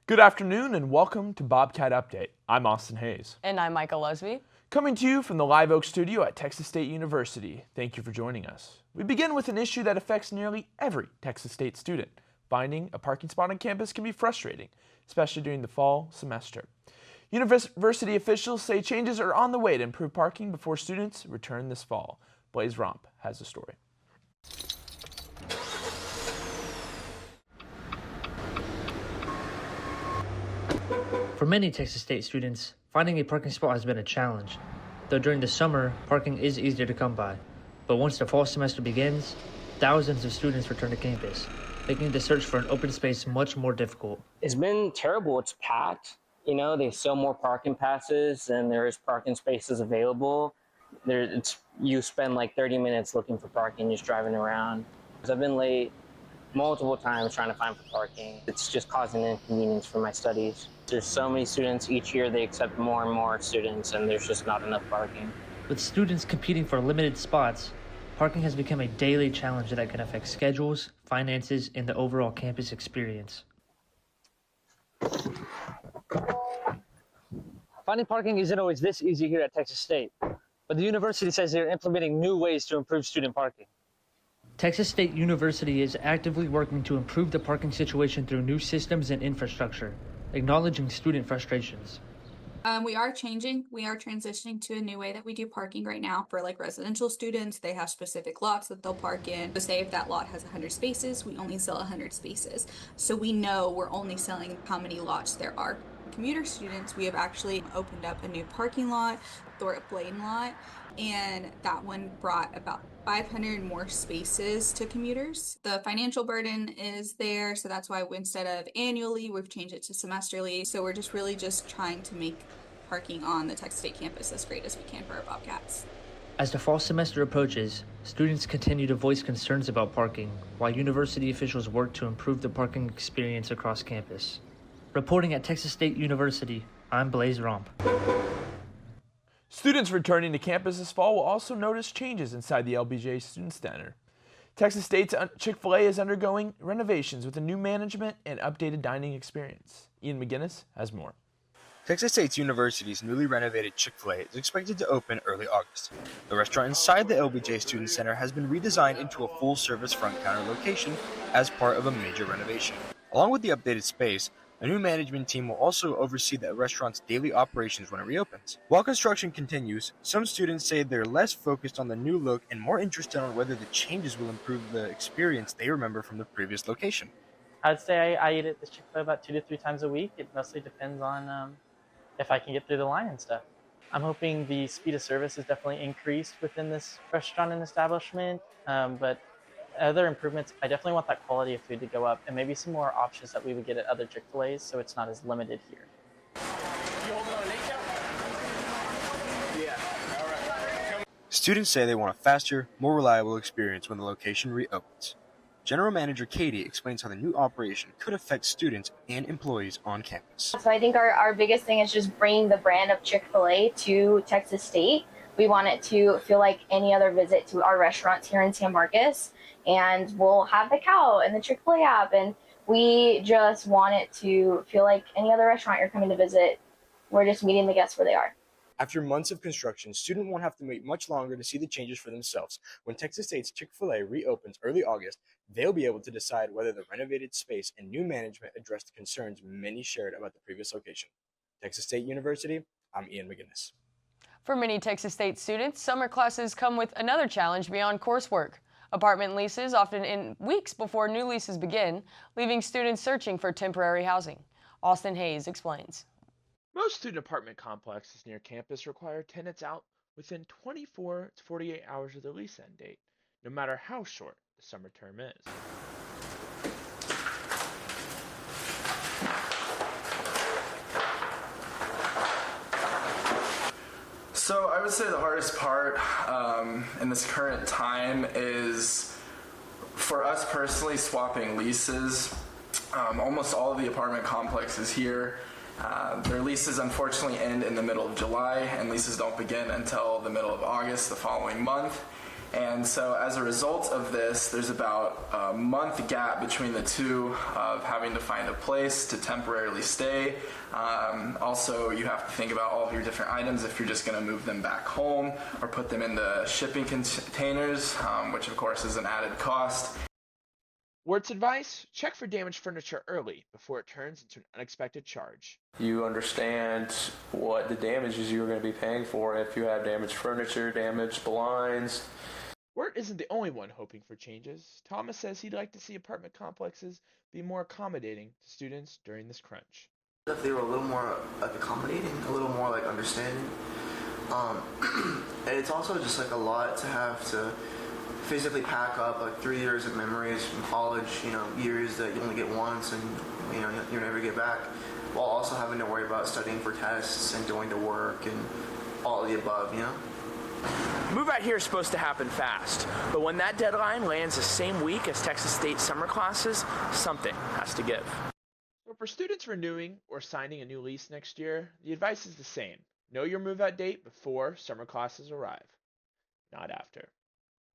Good afternoon and welcome to Bobcat Update. I'm Austin Hayes. And I'm Mikah Lusby. Coming to you from the Live Oak studio at Texas State University. Thank you for joining us. We begin with an issue that affects nearly every Texas State student. Finding a parking spot on campus can be frustrating, especially during the fall semester. University officials say changes are on the way to improve parking before students return this fall. Blaze Romp has a story. For many Texas State students, finding a parking spot has been a challenge. Though during the summer, parking is easier to come by. But once the fall semester begins, thousands of students return to campus, making the search for an open space much more difficult. It's been terrible. It's packed. You know, they sell more parking passes than there is parking spaces available. You spend like 30 minutes looking for parking, just driving around. I've been late multiple times trying to find parking. It's just causing inconvenience for my studies. There's so many students each year, they accept more and more students, and there's just not enough parking. With students competing for limited spots, parking has become a daily challenge that can affect schedules, finances, and the overall campus experience. Finding parking isn't always this easy here at Texas State, but the university says they're implementing new ways to improve student parking. Texas State University is actively working to improve the parking situation through new systems and infrastructure, acknowledging student frustrations. We are transitioning to a new way that we do parking right now. For like residential students, they have specific lots that they'll park in. So say if that lot has 100 spaces, we only sell 100 spaces. So we know we're only selling how many lots there are. Commuter students, we have actually opened up a new parking lot, Thorpe Lane lot, and that one brought about 500 more spaces to commuters. The financial burden is there, so that's why instead of annually, we've changed it to semesterly. So we're just really trying to make parking on the Texas State campus as great as we can for our Bobcats. As the fall semester approaches, students continue to voice concerns about parking, while university officials work to improve the parking experience across campus. Reporting at Texas State University, I'm Blaze Romp. Students returning to campus this fall will also notice changes inside the LBJ Student Center. Texas State's Chick-fil-a is undergoing renovations with a new management and updated dining experience. Ian McGinnis has more. Texas State University's newly renovated Chick-fil-a is expected to open early August. The restaurant inside the LBJ Student Center has been redesigned into a full-service front counter location as part of a major renovation. Along with the updated space, a new management team will also oversee the restaurant's daily operations when it reopens. While construction continues, some students say they're less focused on the new look and more interested on whether the changes will improve the experience they remember from the previous location. I'd say I eat at the Chick-fil-a about 2 to 3 times a week. It mostly depends on if I can get through the line and stuff. I'm hoping the speed of service is definitely increased within this restaurant and establishment, but other improvements, I definitely want that quality of food to go up and maybe some more options that we would get at other Chick-fil-A's so it's not as limited here. Students say they want a faster, more reliable experience when the location reopens. General Manager Katie explains how the new operation could affect students and employees on campus. So I think our biggest thing is just bringing the brand of Chick-fil-A to Texas State. We want it to feel like any other visit to our restaurants here in San Marcos. And we'll have the cow and the Chick-fil-A app, and we just want it to feel like any other restaurant you're coming to visit. We're just meeting the guests where they are. After months of construction, students won't have to wait much longer to see the changes for themselves. When Texas State's Chick-fil-A reopens early August, they'll be able to decide whether the renovated space and new management address the concerns many shared about the previous location. Texas State University, I'm Ian McGinnis. For many Texas State students, summer classes come with another challenge beyond coursework. Apartment leases often end weeks before new leases begin, leaving students searching for temporary housing. Austin Hayes explains. Most student apartment complexes near campus require tenants out within 24 to 48 hours of the lease end date, no matter how short the summer term is. So I would say the hardest part in this current time is, for us personally, swapping leases. Almost all of the apartment complexes here, their leases unfortunately end in the middle of July, and leases don't begin until the middle of August the following month. And so as a result of this, there's about a month gap between the two of having to find a place to temporarily stay. Also, you have to think about all of your different items if you're just going to move them back home or put them into shipping containers, which of course is an added cost. Words advice: check for damaged furniture early before it turns into an unexpected charge. You understand what the damages you're going to be paying for if you have damaged furniture, damaged blinds. Wirt isn't the only one hoping for changes. Thomas says he'd like to see apartment complexes be more accommodating to students during this crunch. If they were a little more like accommodating, a little more like understanding. And it's also just like a lot to have to physically pack up like 3 years of memories from college, years that you only get once and you never get back, while also having to worry about studying for tests and doing the work and all of the above, Move out here is supposed to happen fast, but when that deadline lands the same week as Texas State summer classes, something has to give. So for students renewing or signing a new lease next year, the advice is the same. Know your move-out date before summer classes arrive, not after.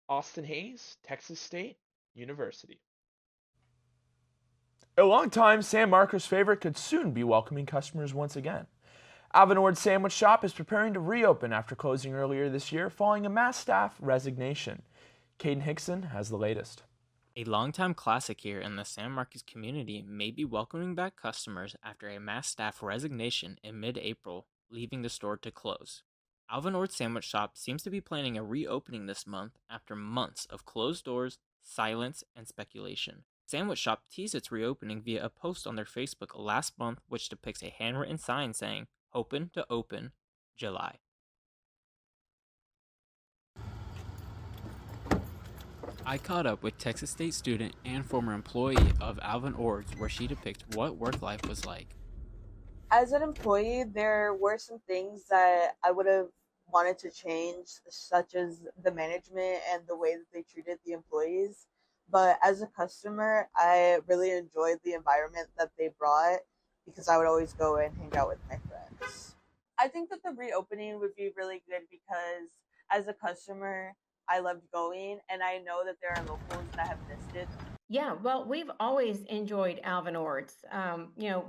Austin Hayes, Texas State University. A longtime San Marcos favorite could soon be welcoming customers once again. Alvin Ords Sandwich Shop is preparing to reopen after closing earlier this year following a mass staff resignation. Caden Hixson has the latest. A longtime classic here in the San Marcos community may be welcoming back customers after a mass staff resignation in mid-April, leaving the store to close. Alvin Ords Sandwich Shop seems to be planning a reopening this month after months of closed doors, silence, and speculation. Sandwich Shop teased its reopening via a post on their Facebook last month, which depicts a handwritten sign saying, "Open to open, July." I caught up with Texas State student and former employee of Alvin Ords, where she depicts what work life was like. As an employee, there were some things that I would have wanted to change, such as the management and the way that they treated the employees. But as a customer, I really enjoyed the environment that they brought because I would always go and hang out with my friends. I think that the reopening would be really good because as a customer, I loved going, and I know that there are locals that have missed it. Yeah, well, we've always enjoyed Alvin Ords.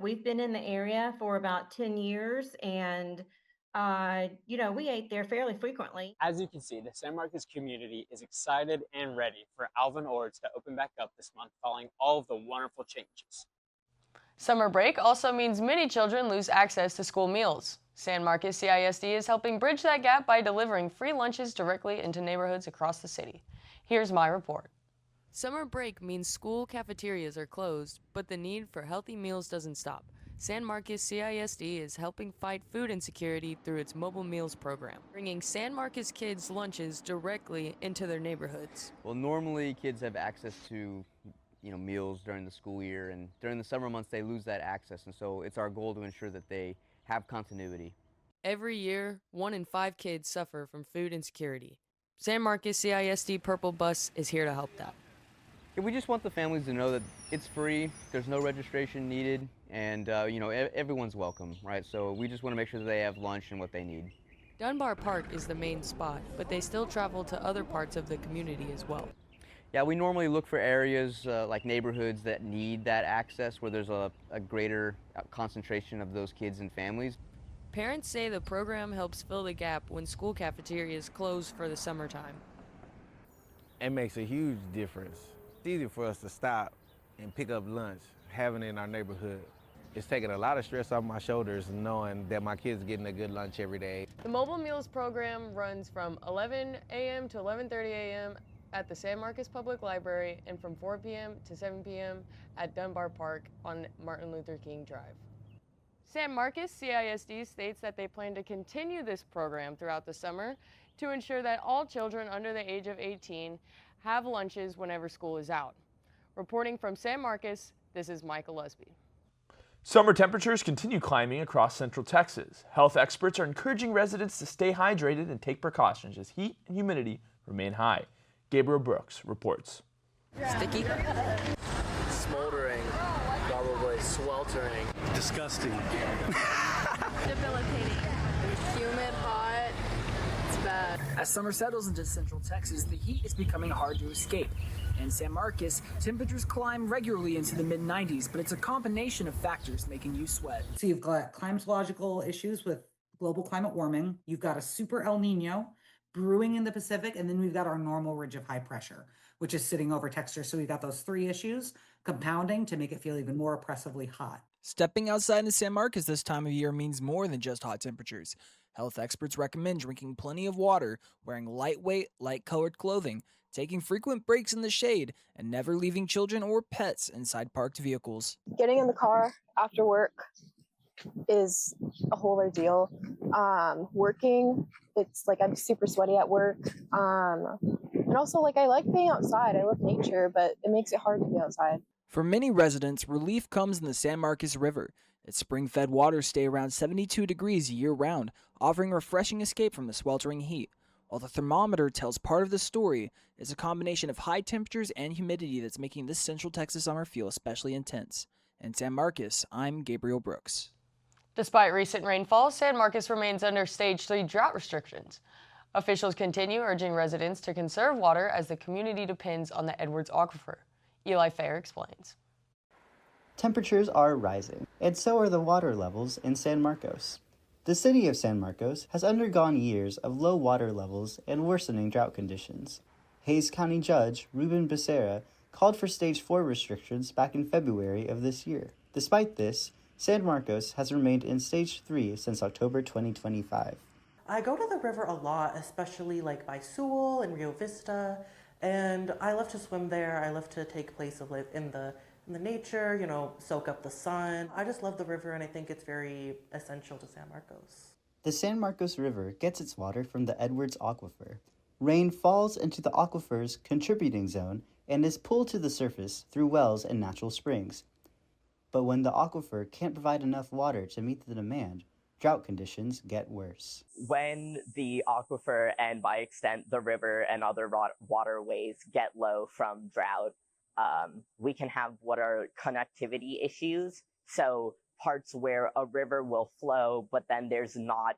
We've been in the area for about 10 years, and, we ate there fairly frequently. As you can see, the San Marcos community is excited and ready for Alvin Ords to open back up this month following all of the wonderful changes. Summer break also means many children lose access to school meals. San Marcos CISD is helping bridge that gap by delivering free lunches directly into neighborhoods across the city. Here's my report. Summer break means school cafeterias are closed, but the need for healthy meals doesn't stop. San Marcos CISD is helping fight food insecurity through its mobile meals program, bringing San Marcos kids' lunches directly into their neighborhoods. Well, normally kids have access to meals during the school year, and during the summer months they lose that access, and so it's our goal to ensure that they have continuity. Every year, 1 in 5 kids suffer from food insecurity. San Marcos CISD Purple Bus is here to help that. Yeah, we just want the families to know that it's free, there's no registration needed, and everyone's welcome, right? So we just want to make sure that they have lunch and what they need. Dunbar Park is the main spot, but they still travel to other parts of the community as well. Yeah, we normally look for areas like neighborhoods that need that access, where there's a greater concentration of those kids and families. Parents say the program helps fill the gap when school cafeterias close for the summertime. It makes a huge difference. It's easy for us to stop and pick up lunch, having it in our neighborhood. It's taking a lot of stress off my shoulders knowing that my kids are getting a good lunch every day. The mobile meals program runs from 11 a.m. to 11:30 a.m. at the San Marcos Public Library and from 4 p.m. to 7 p.m. at Dunbar Park on Martin Luther King Drive. San Marcos CISD states that they plan to continue this program throughout the summer to ensure that all children under the age of 18 have lunches whenever school is out. Reporting from San Marcos, this is Mikah Lusby. Summer temperatures continue climbing across central Texas. Health experts are encouraging residents to stay hydrated and take precautions as heat and humidity remain high. Gabriel Brooks reports. Sticky? Smoldering, probably sweltering. Disgusting. Debilitating. Humid, hot, it's bad. As summer settles into central Texas, the heat is becoming hard to escape. In San Marcos, temperatures climb regularly into the mid-90s, but it's a combination of factors making you sweat. So you've got climatological issues with global climate warming. You've got a super El Nino brewing in the Pacific, and then we've got our normal ridge of high pressure, which is sitting over Texas. So we've got those three issues compounding to make it feel even more oppressively hot. Stepping outside in San Marcos this time of year means more than just hot temperatures. Health experts recommend drinking plenty of water, wearing lightweight, light-colored clothing, taking frequent breaks in the shade, and never leaving children or pets inside parked vehicles. Getting in the car after work is a whole ordeal. Working, it's like I'm super sweaty at work. And also, like, I like being outside. I love nature, but it makes it hard to be outside. For many residents, relief comes in the San Marcos River. Its spring-fed waters stay around 72 degrees year-round, offering a refreshing escape from the sweltering heat. While the thermometer tells part of the story, it's a combination of high temperatures and humidity that's making this central Texas summer feel especially intense. In San Marcos, I'm Gabriel Brooks. Despite recent rainfall, San Marcos remains under Stage 3 drought restrictions. Officials continue urging residents to conserve water as the community depends on the Edwards Aquifer. Eli Fehr explains. Temperatures are rising, and so are the water levels in San Marcos. The city of San Marcos has undergone years of low water levels and worsening drought conditions. Hays County Judge Ruben Becerra called for Stage 4 restrictions back in February of this year. Despite this, San Marcos has remained in Stage 3 since October 2025. I go to the river a lot, especially like by Sewell and Rio Vista, and I love to swim there. I love to take place of like in the nature, you know, soak up the sun. I just love the river, and I think it's very essential to San Marcos. The San Marcos River gets its water from the Edwards Aquifer. Rain falls into the aquifer's contributing zone and is pulled to the surface through wells and natural springs. But when the aquifer can't provide enough water to meet the demand, drought conditions get worse. When the aquifer and by extent the river and other waterways get low from drought, we can have what are connectivity issues. So parts where a river will flow, but then there's not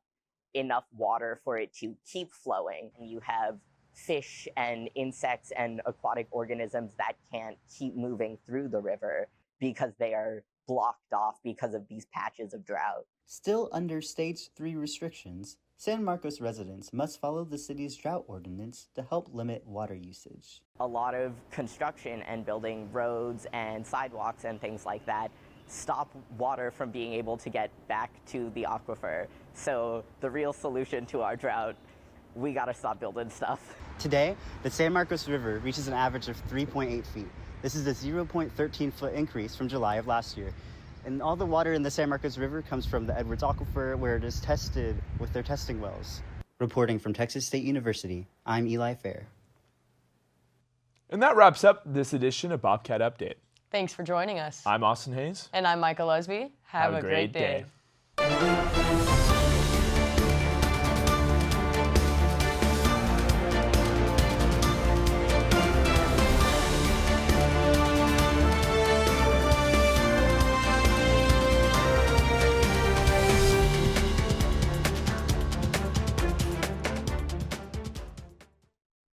enough water for it to keep flowing. And you have fish and insects and aquatic organisms that can't keep moving through the river because they are blocked off because of these patches of drought. Still under Stage 3 restrictions, San Marcos residents must follow the city's drought ordinance to help limit water usage. A lot of construction and building roads and sidewalks and things like that stop water from being able to get back to the aquifer. So the real solution to our drought, we gotta stop building stuff. Today, the San Marcos River reaches an average of 3.8 feet. This is a 0.13-foot increase from July of last year. And all the water in the San Marcos River comes from the Edwards Aquifer, where it is tested with their testing wells. Reporting from Texas State University, I'm Eli Fehr. And that wraps up this edition of Bobcat Update. Thanks for joining us. I'm Austin Hayes. And I'm Mikah Lusby. Have a great day.